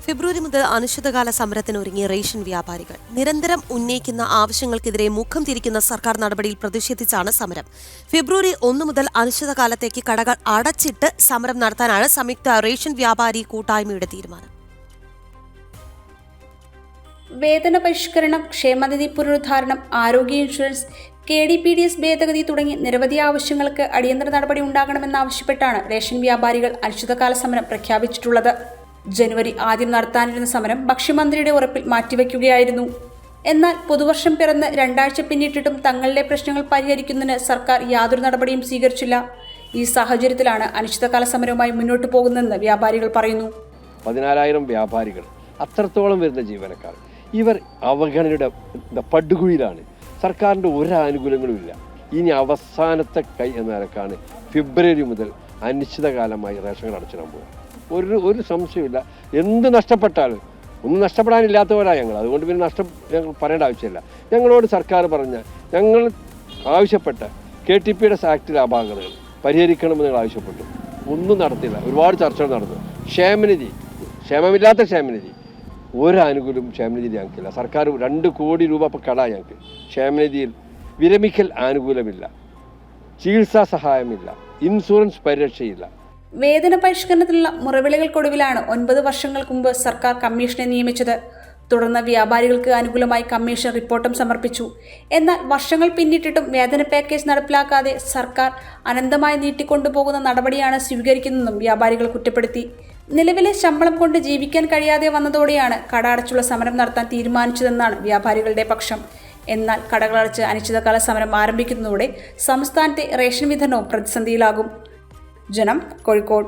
ഫെബ്രുവരി മുതൽ അനിശ്ചിതകാല സമരത്തിനൊരുങ്ങിയ റേഷൻ വ്യാപാരികൾ നിരന്തരം ഉന്നയിക്കുന്ന ആവശ്യങ്ങൾക്കെതിരെ മുഖം തിരിക്കുന്ന സർക്കാർ നടപടിയിൽ പ്രതിഷേധിച്ചാണ് സമരം. ഫെബ്രുവരി 1 മുതൽ അനിശ്ചിതകാലത്തേക്ക് കടകൾ അടച്ചിട്ട് സമരം നടത്താനാണ് സംയുക്ത റേഷൻ വ്യാപാരി കൂട്ടായ്മയുടെ തീരുമാനം. വേതന പരിഷ്കരണം, ക്ഷേമനിധി പുനരുദ്ധാരണം, ആരോഗ്യ ഇൻഷുറൻസ്, KDPDS ഭേദഗതി തുടങ്ങി നിരവധി ആവശ്യങ്ങൾക്ക് അടിയന്തര നടപടി ഉണ്ടാകണമെന്നാവശ്യപ്പെട്ടാണ് റേഷൻ വ്യാപാരികൾ അനിശ്ചിതകാല സമരം പ്രഖ്യാപിച്ചിട്ടുള്ളത്. ജനുവരി ആദ്യം നടത്താനിരുന്ന സമരം ഭക്ഷ്യമന്ത്രിയുടെ ഉറപ്പിൽ മാറ്റിവെക്കുകയായിരുന്നു. എന്നാൽ പുതുവർഷം പിറന്ന് 2 ആഴ്ച പിന്നിട്ടിട്ടും തങ്ങളുടെ പ്രശ്നങ്ങൾ പരിഹരിക്കുന്നതിന് സർക്കാർ യാതൊരു നടപടിയും സ്വീകരിച്ചില്ല. ഈ സാഹചര്യത്തിലാണ് അനിശ്ചിതകാല സമരവുമായി മുന്നോട്ട് പോകുന്നതെന്ന് വ്യാപാരികൾ പറയുന്നു. 14,000 വ്യാപാരികൾ, അത്രത്തോളം വരുന്ന ജീവനക്കാർ, ഇവർ അവഗണനയുടെ പടുകുഴിയിലാണ്. സർക്കാരിൻ്റെ ഒരു ആനുകൂല്യങ്ങളും ഇല്ല. ഇനി അവസാനത്തെ കൈ എന്ന നിലക്കാണ് ഫെബ്രുവരി മുതൽ അനിശ്ചിതകാലമായി റേഷൻ കട അടച്ചിടാൻ പോകുക. ഒരു സംശയമില്ല. എന്ത് നഷ്ടപ്പെട്ടാലും ഒന്നും നഷ്ടപ്പെടാനില്ലാത്തവരാണ് ഞങ്ങൾ. അതുകൊണ്ട് പിന്നെ ഞങ്ങൾ പറയേണ്ട ആവശ്യമില്ല. ഞങ്ങളോട് സർക്കാർ പറഞ്ഞ ഞങ്ങൾ ആവശ്യപ്പെട്ട KTPDS ആക്ടിലെ അപാകതകൾ പരിഹരിക്കണമെന്ന് ഞങ്ങൾ ആവശ്യപ്പെട്ടു. ഒന്നും നടത്തില്ല. ഒരുപാട് ചർച്ചകൾ നടന്നു. ക്ഷേമമില്ലാത്ത ക്ഷേമനിധി, ഒരു ആനുകൂല്യം ക്ഷേമനിധി ഞങ്ങൾക്കില്ല. സർക്കാർ 2 കോടി രൂപ ഇപ്പോൾ കട ഞങ്ങൾക്ക്. ക്ഷേമനിധിയിൽ വിരമിക്കൽ ആനുകൂല്യമില്ല, ചികിത്സാ സഹായമില്ല, ഇൻഷുറൻസ് പരിരക്ഷയില്ല. വേതന പരിഷ്കരണത്തിലുള്ള മുറവിളികൾക്കൊടുവിലാണ് 9 വർഷങ്ങൾക്ക് മുമ്പ് സർക്കാർ കമ്മീഷനെ നിയമിച്ചത്. തുടർന്ന് വ്യാപാരികൾക്ക് അനുകൂലമായി കമ്മീഷൻ റിപ്പോർട്ടും സമർപ്പിച്ചു. എന്നാൽ വർഷങ്ങൾ പിന്നിട്ടിട്ടും വേതന പാക്കേജ് നടപ്പിലാക്കാതെ സർക്കാർ അനന്തമായി നീട്ടിക്കൊണ്ടുപോകുന്ന നടപടിയാണ് സ്വീകരിക്കുന്നതെന്നും വ്യാപാരികൾ കുറ്റപ്പെടുത്തി. നിലവിലെ ശമ്പളം കൊണ്ട് ജീവിക്കാൻ കഴിയാതെ വന്നതോടെയാണ് കട അടച്ചുള്ള സമരം നടത്താൻ തീരുമാനിച്ചതെന്നാണ് വ്യാപാരികളുടെ പക്ഷം. എന്നാൽ കടകളടച്ച് അനിശ്ചിതകാല സമരം ആരംഭിക്കുന്നതോടെ സംസ്ഥാനത്തെ റേഷൻ വിതരണവും പ്രതിസന്ധിയിലാകും. ജനം, കോഴിക്കോട്.